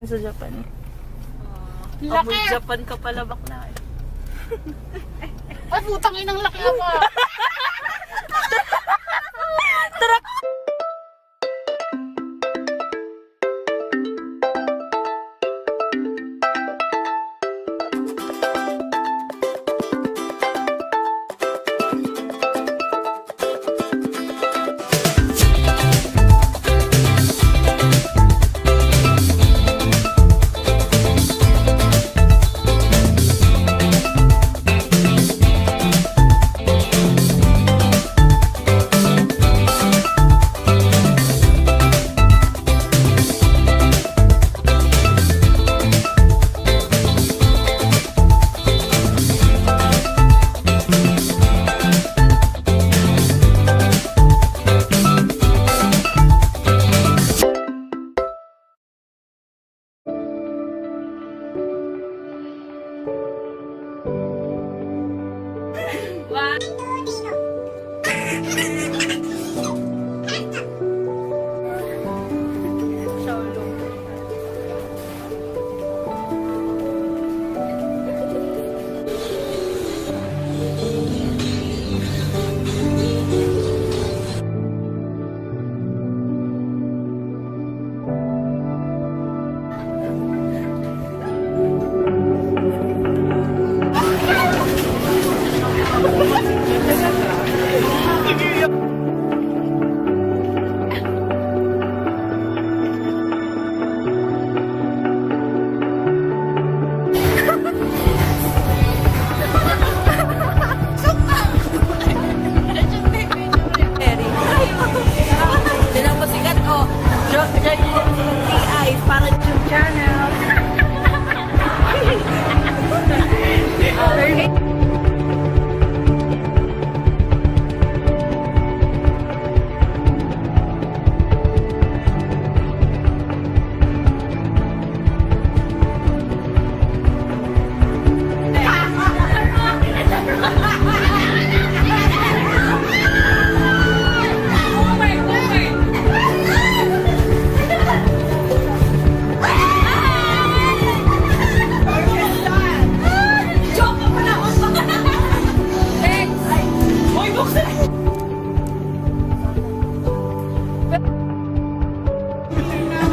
Sa Japan. Laki! Japan ka pala bakla eh. Ay, putang inang laki ako.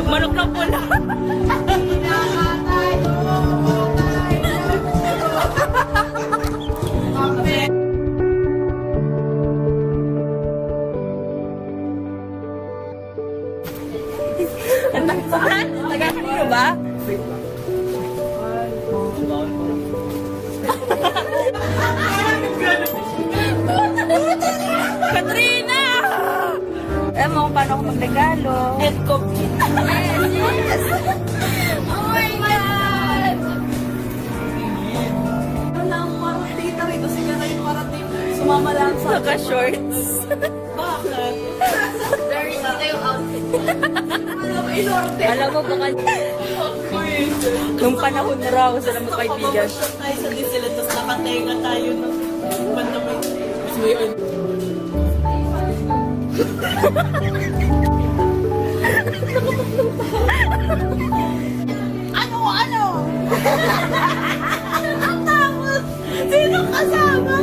Manok na pula. Taga-kanino ba? Katrina! Alam mo kung paano ako magregalo. Head coffee. Yes! Oh my God! Walang parating rito. Sige na yung parating. Sumama lang sa naka-shorts. Bakit? Very na yung outfit. Alam mo baka nung panahon na raw sa mga kaibigan. Tayo sa Disneyland, tapos nakatenga tayo ng banda may... Ano? Ang takot! Sino kasama?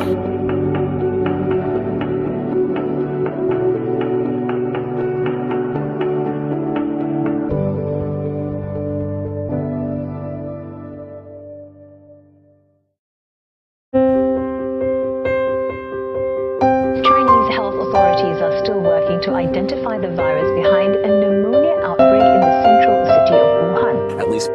Chinese health authorities are still working to identify the virus behind a pneumonia outbreak in the central city of Wuhan. At least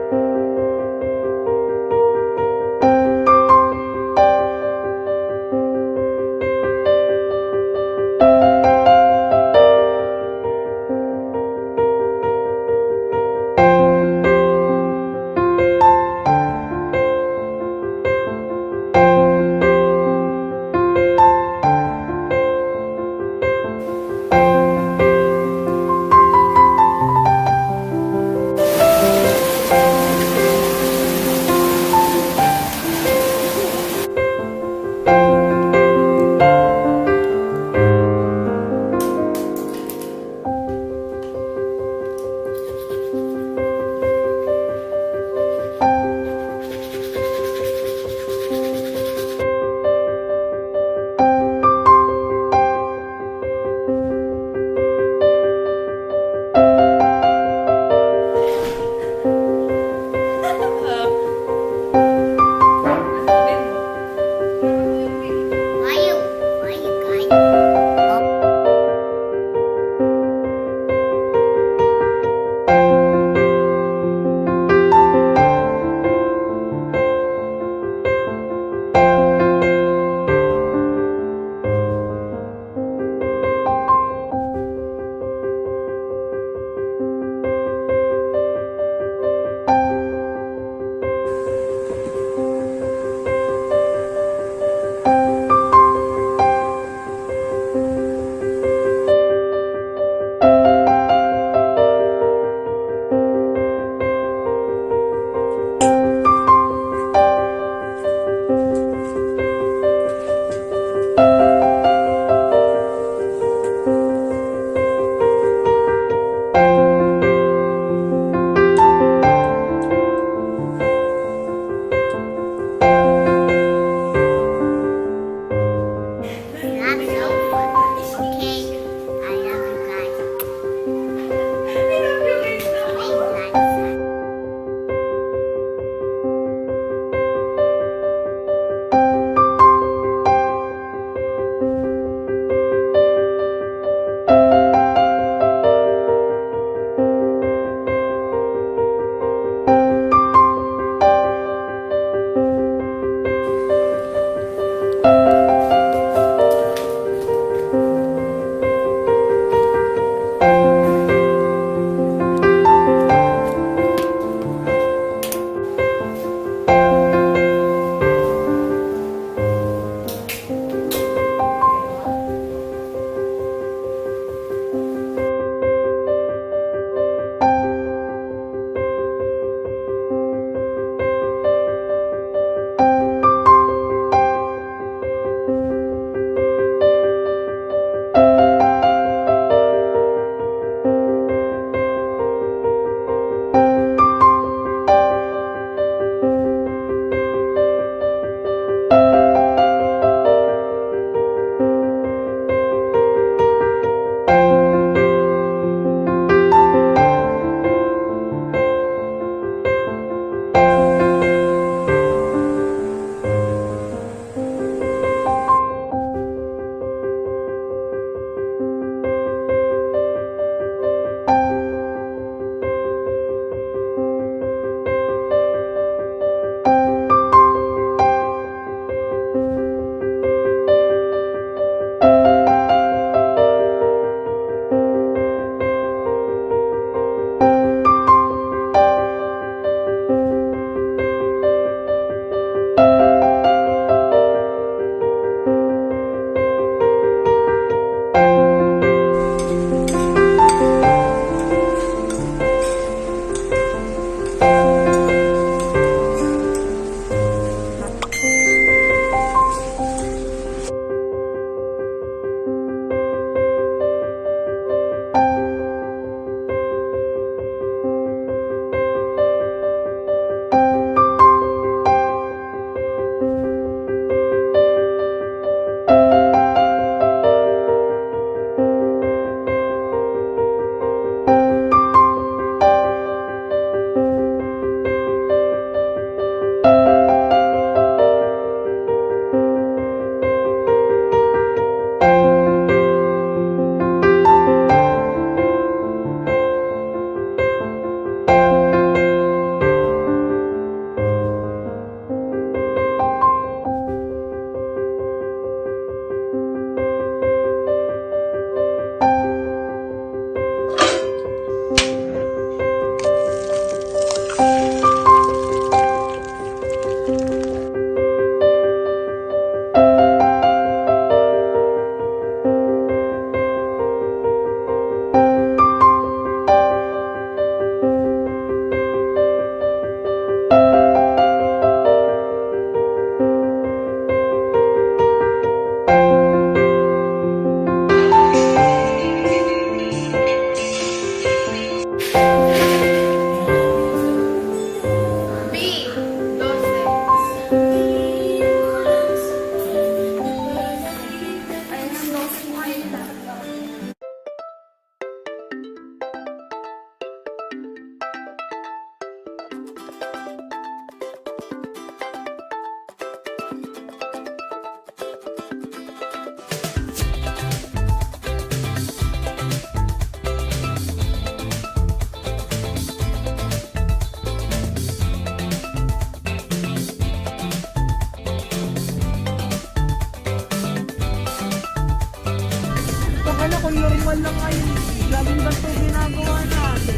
bawal lang ngayon. Laging ganito ginagawa natin.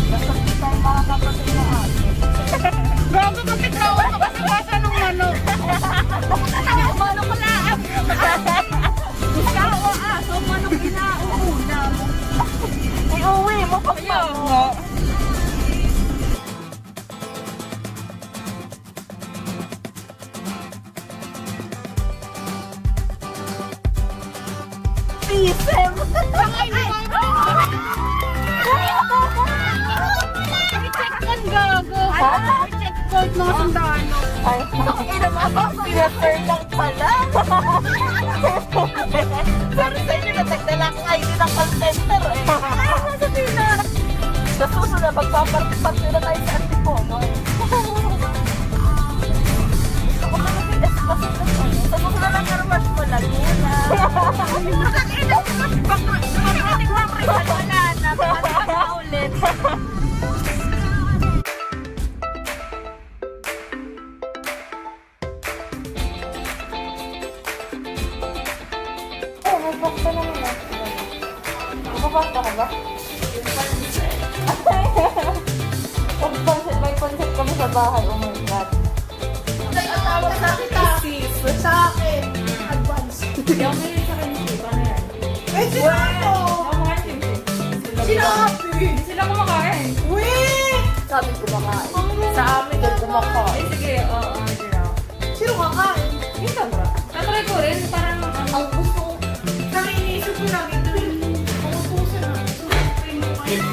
Basta hindi tayo makakapatid na ate. Bago kapit na ako makasabasa ng manok. Manok ko lang! Ikaw o aso, manok kinauuna mo. Iuwi mo pa mo. Isem! Ay, checkpoint gago. Checkpoint mga sundalo. Ay, ina mo, pinatern lang pala. Pero sa inyo, natagdala ang ID ng call center eh. Ay, masabi na. Sa susunod, magpapartipat nila tayo sa Antipono. Sa susunod lang karmas mo lang yun ah. Pag-rating mo ang wala na. Pag-rating na ulit. Pagpapasta ka ba? May concept kami sa bahay. Oh my God. Tawag sa akin sa akin. Advance. Yung may sa akin yung iba na yan. Eh, sino ako? Sino ako? Sila kumakain. Weh! Sabi kumakain. Sa amin doon kumakain. Sige, oo. Sino kakain? Ito ba? Tatry ko rin. Parang ang gusto ko. Kami iniisip ko lang ito yung pumutusan na. Susukin mo kayo.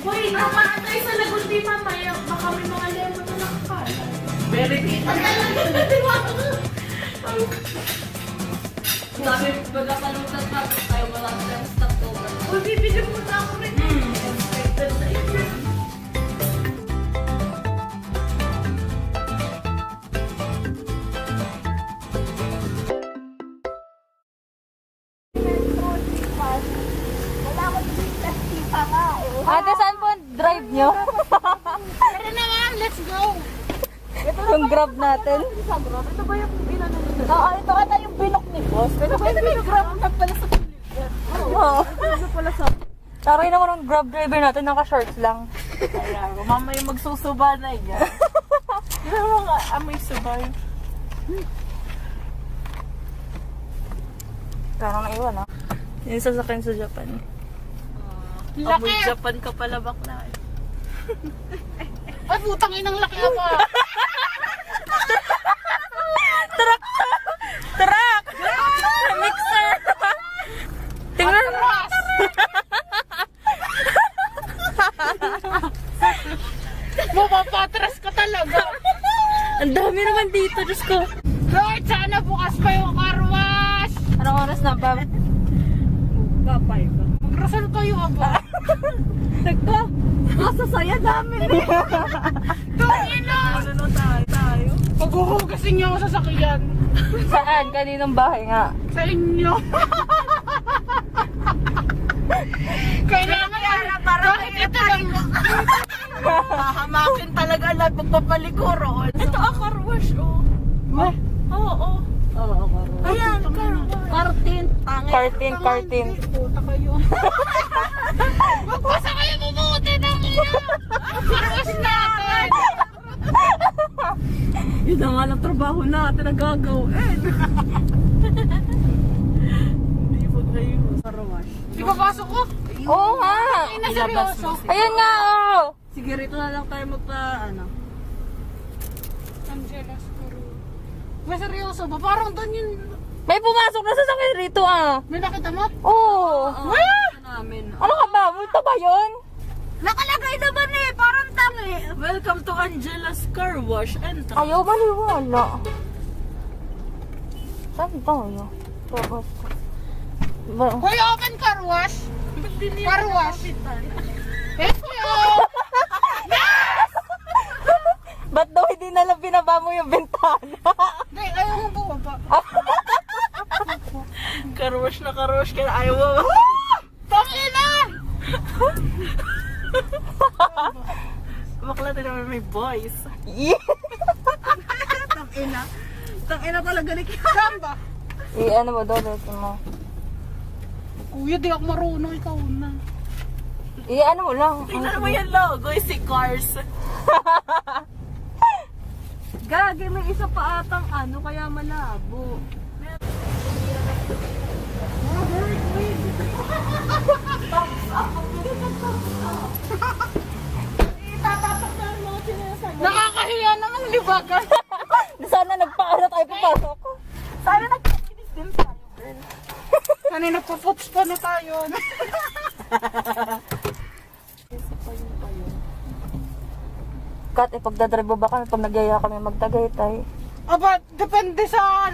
Hoy, namaan tayo sa Laguna mamaya. Baka may mga lemon na nakakala. Very good. Ang talaga na diwata. Sabi, magkapalutan na tayo wala sa stock over. Uy, bibili mo na ako rin. Excited na yun. Ate, saan po ang drive nyo? Tara na nga, let's go. Yung grab natin. Ito ba yung binano nito? Oo, ito ata yung binok ni boss. Pero pwede ba yung grab na pala sa Oo. Ito pala sa... Taray naman ang grab driver natin, naka-shorts lang. Kaya, mamaya magsusuba na yan. Di ba mga amoy subay? Parang naiwan ah. Yung sasakyan sa Japan. Laki! Japan ka pala bakla eh. Ay, putang inang laki ako. Truck! Truck! Mixer! Tingnan mo! Mapapatras ka talaga. Ang dami naman dito, Diyos ko. Lord, sana bukas pa yung car wash. Anong oras na ba? Kapay ba? Magrasal kayo aba. Tagko! Asa saya dami rin. Tungin na! Ano tayo? Paghuhugasin niyo ako sa sakyan. Saan? Kaninong bahay nga? Sa inyo. Kailangan bakit ito lang? Hahamakin talaga lang pagpapalikuro. Ito ang car wash, oh. Oo. Oo, car wash. Ayan, car wash. Kartin. Kartin. Puta kayo. Magpasa kayo bumuti ng ina. Car wash natin. Yun na nga lang trabaho natin ang gagawin. Hindi po kayo car wash. Di ba pasok ko? Oo nga. Ay, na seryoso. Ayun nga, oh. Sige, rito na lang tayo Angelas Caro. May seryoso ba? Parang doon yun. May pumasok na sasakyan rito, ah. May nakita mo? Oo. Namin. Ano ka ba? Multo ba yun? Nakalagay naman eh. Parang tangi. Welcome to Angela's Car Wash. Ayaw maniwala. Saan tayo? Tapos. Ba? Hoy, open car wash. Car wash. Ba't daw hindi nalang binaba mo yung bintana? Hindi, ayaw mo bumaba. Karush na karush ka na ayaw mo. Tangina! Bakla din naman may boys. Tangina. Tangina talaga ni Saan ba? Ano mo daw dito mo? Kuya, di ako marunong. Ikaw na. Ano mo lang. Tingnan mo yung logo, si Cars. Gagi, may isa pa atang ano, kaya malabo. Nakakahiya naman, libagan. Sana nagpaano tayo papasok. Sana nagpakinis din tayo, girl. Kanina puputs pa na tayo. Kat, pagdadrive ba kami pag nagyaya kami magtagaytay? Aba, depende sa...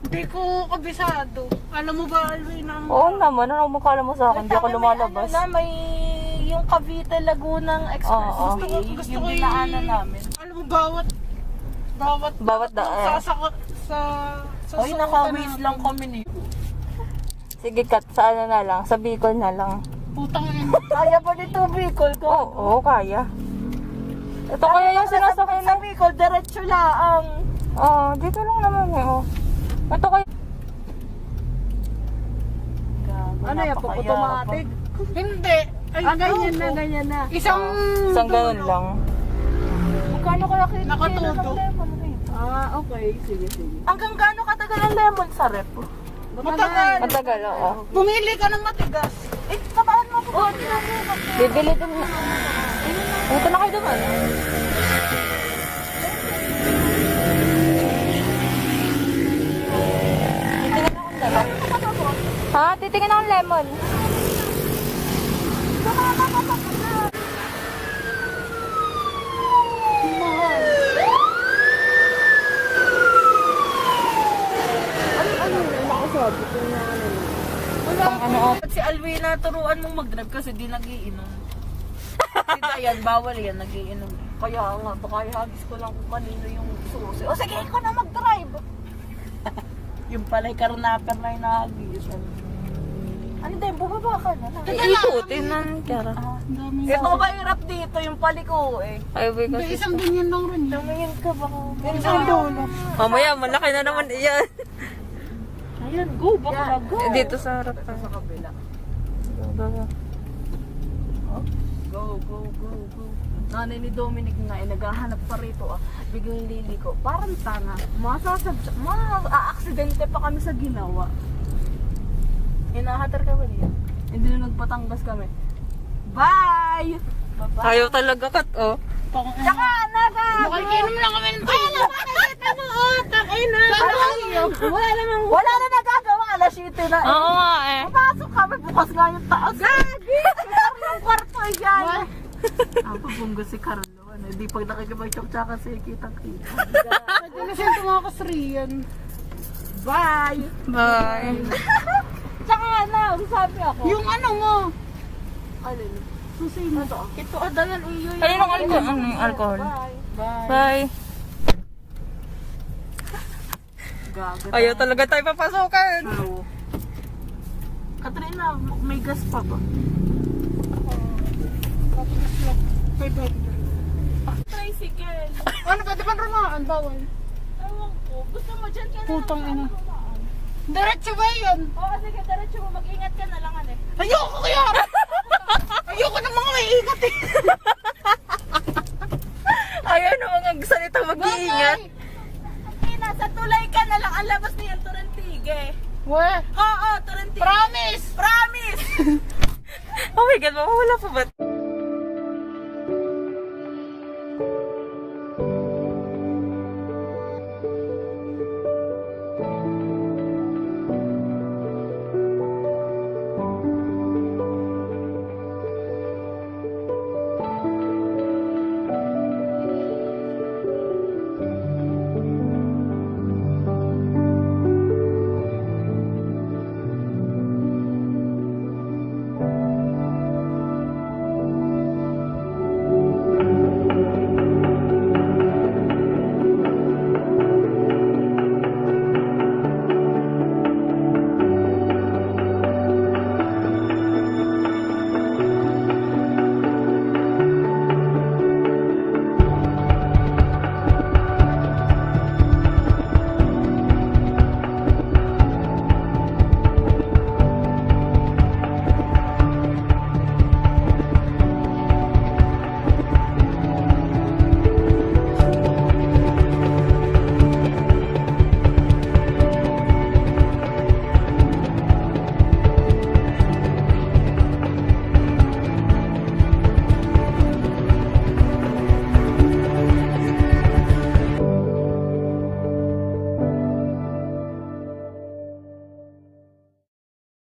Hindi ko kabisado. Alam mo ba, Alvin, ang... Oo naman, ano mo kala mo sa akin? Hindi ako lumalabas. May yung Cavite Laguna Express. Oo. Gusto Yung ko dinaanan namin. Alam mo, bawat daan. sa Oy, naka-waste lang kami ni. Sige, Kat, sa ano na lang? Sa Bicol na lang. putang ina. Kaya pa nito Bicol ko. Oo, kaya. Ito kaya yung sinasakay Sa na. Bicol, diretso lang. Oo, dito lang naman eh. Oh. Ito kaya. Ano yan, automatic? Hindi. Ay, Ganyan na, ganyan na. Isang Isang ganun lang. Magkano kaya kayo Nakatuto. Okay. Sige. Hanggang gaano katagal ang lemon sa rep? matagal. Matagal, oo. Pumili ka ng matigas. Tabahan mo po. Bibili din na. Punta na kayo duman. Ha? Titingin akong lemon. Si Alwina, turuan mong mag-drive kasi di nagiinom. Si Dayan, bawal yan, nagiinom. Kaya nga, baka ihagis ko lang kung kanino yung susi. O sige, ikaw na mag-drive. Yung pala'y karnaper na yung nahagis. Ano din, bumaba ka na. Iikutin na ng kara. Ito ba hirap dito, yung paliko eh. Ay, wait Hindi, kasi. isang ganyan lang rin. Tumingin ka baka. Isang dulo. Mamaya, malaki na naman iyan. Ayan, go, baka go. Dito sa harap. Sa kabila. Go. Nanay ni Dominic nga, naghahanap pa rito biglang liliko. Parang tanga. Ma-aksidente pa kami sa ginawa. Hinahatar ka ba niya? Hindi na nagpatanggas kami. Bye! Bye-bye. Ayaw talaga, Kat, oh. Tsaka, naga! Makikinom lang kami ng tayo. Wala na nagagawa. Alas 7 na eh. Oo nga eh. Pasok kami, bukas nga yung taas. Gagi! Yung kwarto ay yan. Pabunggo si Carlo. Hindi pag nakikipag-chok tsaka kasi kitang-kita. Pwede na siyang tumakas riyan. Bye! Bye. Tsaka na, sabi ako. Yung ano mo. Alin? Susi mo. Ito, adalan iyo. Ayun ang alcohol. Ano yung alcohol? Bye. Bye. Gaga. Ayaw talaga tayo papasokan. True. Katrina, may gas pa ba? Tricycle. Ano, pwede ba rumaan? Bawal. Ewan ko. Gusto mo dyan ka na. Putang ina. Diretso ba yun? Oo, sige, diretso mo. Mag-ingat ka na lang, ane. Ayoko kaya. Ayoko ng mga may ikat eh. Ayaw na mga salita mag-iingat. Ina, sa tulay ka na lang. Ang labas niyan, Turantige. Weh. Oo, Turantige. Promise. Promise! Oh my God, mawawala pa ba?